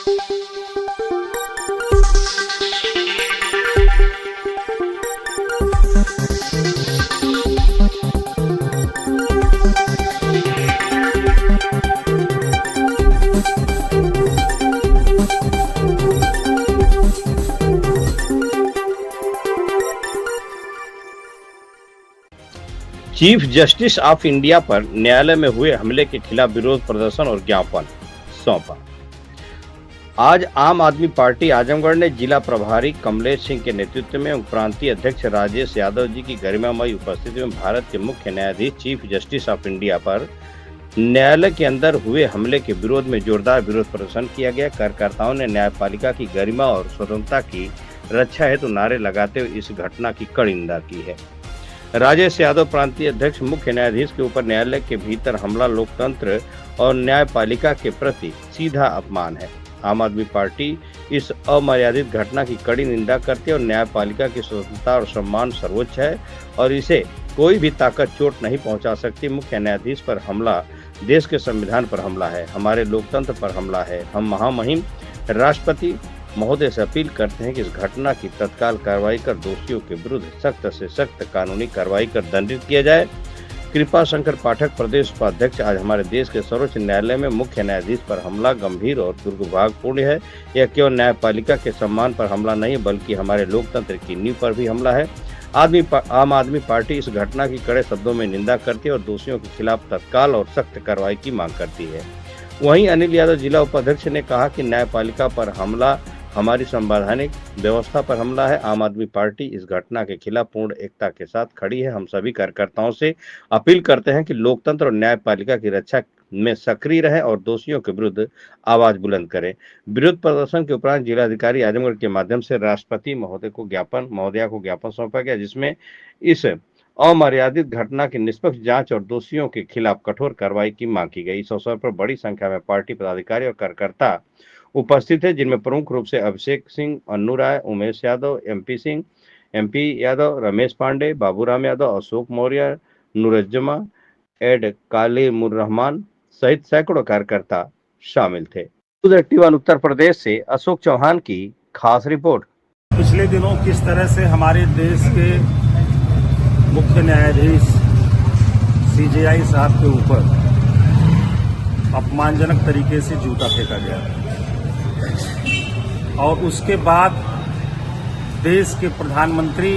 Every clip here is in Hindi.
चीफ जस्टिस ऑफ इंडिया पर न्यायालय में हुए हमले के खिलाफ विरोध प्रदर्शन और ज्ञापन सौंपा। आज आम आदमी पार्टी आजमगढ़ ने जिला प्रभारी कमलेश सिंह के नेतृत्व में प्रांतीय अध्यक्ष राजेश यादव जी की गरिमामयी उपस्थिति में भारत के मुख्य न्यायाधीश चीफ जस्टिस ऑफ इंडिया पर न्यायालय के अंदर हुए हमले के विरोध में जोरदार विरोध प्रदर्शन किया गया। कार्यकर्ताओं ने न्यायपालिका की गरिमा और स्वतंत्रता की रक्षा हेतु नारे लगाते हुए इस घटना की कड़ी निंदा की है। राजेश यादव प्रांतीय अध्यक्ष मुख्य न्यायाधीश के ऊपर न्यायालय के भीतर हमला लोकतंत्र और न्यायपालिका के प्रति सीधा अपमान है। आम आदमी पार्टी इस अमर्यादित घटना की कड़ी निंदा करती है और न्यायपालिका की स्वतंत्रता और सम्मान सर्वोच्च है और इसे कोई भी ताकत चोट नहीं पहुंचा सकती। मुख्य न्यायाधीश पर हमला देश के संविधान पर हमला है, हमारे लोकतंत्र पर हमला है। हम महामहिम राष्ट्रपति महोदय से अपील करते हैं कि इस घटना की तत्काल कार्रवाई कर दोषियों के विरुद्ध सख्त से सख्त कानूनी कार्रवाई कर दंडित किया जाए। कृपा शंकर पाठक प्रदेश उपाध्यक्ष आज हमारे देश के सर्वोच्च न्यायालय में मुख्य न्यायाधीश पर हमला गंभीर और दुर्भाग्यपूर्ण है। यह केवल न्यायपालिका के सम्मान पर हमला नहीं बल्कि हमारे लोकतंत्र की नींव पर भी हमला है। आम आदमी पार्टी इस घटना की कड़े शब्दों में निंदा करती है और दोषियों के खिलाफ तत्काल और सख्त कार्रवाई की मांग करती है। वहीं अनिल यादव जिला उपाध्यक्ष ने कहा कि न्यायपालिका पर हमला हमारी संवैधानिक व्यवस्था पर हमला है। आम आदमी पार्टी इस घटना के खिलाफ पूर्ण एकता के साथ खड़ी है। हम सभी कार्यकर्ताओं से अपील करते हैं कि लोकतंत्र और न्यायपालिका की रक्षा में सक्रिय रहें और दोषियों के विरुद्ध आवाज बुलंद करें। विरोध प्रदर्शन के उपरांत जिलाधिकारी आजमगढ़ के माध्यम से राष्ट्रपति महोदया को ज्ञापन सौंपा गया, जिसमें इस अमर्यादित घटना की निष्पक्ष जांच और दोषियों के खिलाफ कठोर कार्रवाई की मांग की गई। इस अवसर पर बड़ी संख्या में पार्टी पदाधिकारी और कार्यकर्ता उपस्थित है, जिनमें प्रमुख रूप से अभिषेक सिंह, अन्नू राय, उमेश यादव, एमपी यादव, रमेश पांडे, बाबूराम यादव, अशोक मौर्य, नूरजमा, एड कालिमुर्रहमान सहित सैकड़ों कार्यकर्ता शामिल थे। एक्टिव उत्तर प्रदेश से अशोक चौहान की खास रिपोर्ट। पिछले दिनों किस तरह से हमारे देश के मुख्य न्यायाधीश सीजेआई साहब के ऊपर अपमानजनक तरीके से जूता फेंका गया और उसके बाद देश के प्रधानमंत्री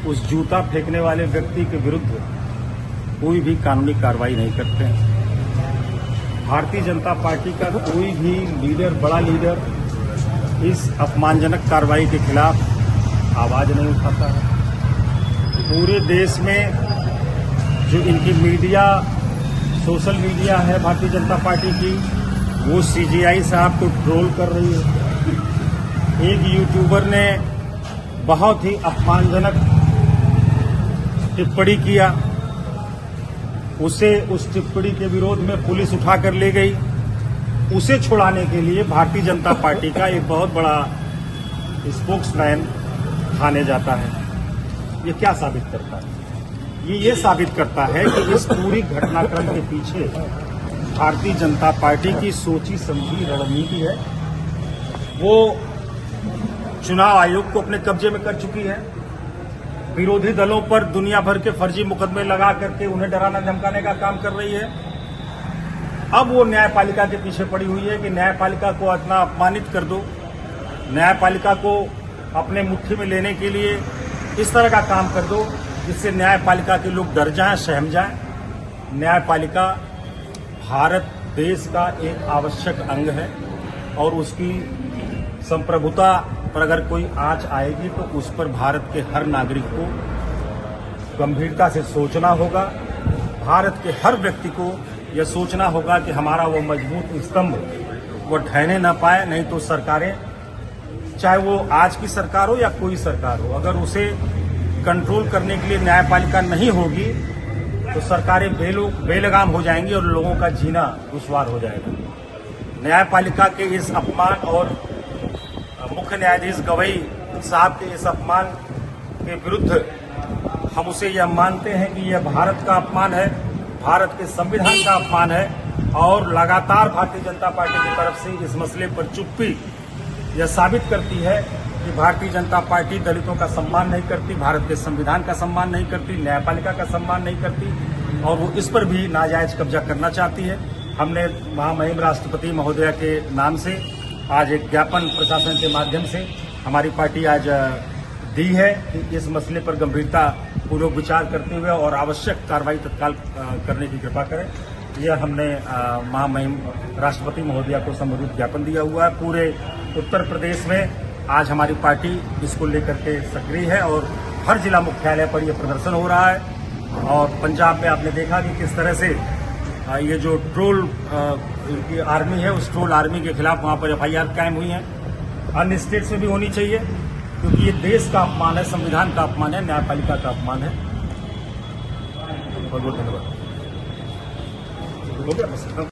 उस जूता फेंकने वाले व्यक्ति के विरुद्ध कोई भी कानूनी कार्रवाई नहीं करते हैं। भारतीय जनता पार्टी का कोई भी लीडर, बड़ा लीडर इस अपमानजनक कार्रवाई के खिलाफ आवाज नहीं उठाता है। पूरे देश में जो इनकी मीडिया, सोशल मीडिया है भारतीय जनता पार्टी की, वो सीजेआई साहब को ट्रोल कर रही है। एक यूट्यूबर ने बहुत ही अपमानजनक टिप्पणी किया, उसे उस टिप्पणी के विरोध में पुलिस उठाकर ले गई। उसे छुड़ाने के लिए भारतीय जनता पार्टी का एक बहुत बड़ा स्पोक्समैन थाने जाता है। ये क्या साबित करता है? ये साबित करता है कि इस पूरी घटनाक्रम के पीछे भारतीय जनता पार्टी की सोची समझी रणनीति है। वो चुनाव आयोग को अपने कब्जे में कर चुकी है। विरोधी दलों पर दुनिया भर के फर्जी मुकदमे लगा करके उन्हें डराना धमकाने का काम कर रही है। अब वो न्यायपालिका के पीछे पड़ी हुई है कि न्यायपालिका को इतना अपमानित कर दो, न्यायपालिका को अपने मुट्ठी में लेने के लिए इस तरह का काम कर दो जिससे न्यायपालिका के लोग डर जाएं, सहम जाएं। न्यायपालिका भारत देश का एक आवश्यक अंग है और उसकी संप्रभुता पर अगर कोई आंच आएगी तो उस पर भारत के हर नागरिक को गंभीरता से सोचना होगा। भारत के हर व्यक्ति को यह सोचना होगा कि हमारा वो मजबूत स्तंभ वो ढहने न पाए, नहीं तो सरकारें, चाहे वो आज की सरकार हो या कोई सरकार हो, अगर उसे कंट्रोल करने के लिए न्यायपालिका नहीं होगी तो सरकारें बेलगाम हो जाएंगी और लोगों का जीना दुश्वार हो जाएगा। न्यायपालिका के इस अपमान और मुख्य न्यायाधीश गवई साहब के इस अपमान के विरुद्ध हम उसे यह मानते हैं कि यह भारत का अपमान है, भारत के संविधान का अपमान है और लगातार भारतीय जनता पार्टी की तरफ से इस मसले पर चुप्पी यह साबित करती है कि भारतीय जनता पार्टी दलितों का सम्मान नहीं करती, भारत के संविधान का सम्मान नहीं करती, न्यायपालिका का सम्मान नहीं करती और वो इस पर भी नाजायज कब्जा करना चाहती है। हमने महामहिम राष्ट्रपति महोदया के नाम से आज एक ज्ञापन प्रशासन के माध्यम से हमारी पार्टी आज दी है कि इस मसले पर गंभीरता पूर्वक विचार करते हुए और आवश्यक कार्रवाई तत्काल करने की कृपा करें। यह हमने महामहिम राष्ट्रपति महोदया को संबोधित ज्ञापन दिया हुआ है। पूरे उत्तर प्रदेश में आज हमारी पार्टी इसको लेकर के सक्रिय है और हर जिला मुख्यालय पर यह प्रदर्शन हो रहा है। और पंजाब में आपने देखा कि किस तरह से ये जो ट्रोल की आर्मी है, उस ट्रोल आर्मी के खिलाफ वहां पर FIR कायम हुई है। अन्य स्टेट्स में भी होनी चाहिए, क्योंकि ये देश का अपमान है, संविधान का अपमान है, न्यायपालिका का अपमान है। बहुत बहुत धन्यवाद। हो गया बस।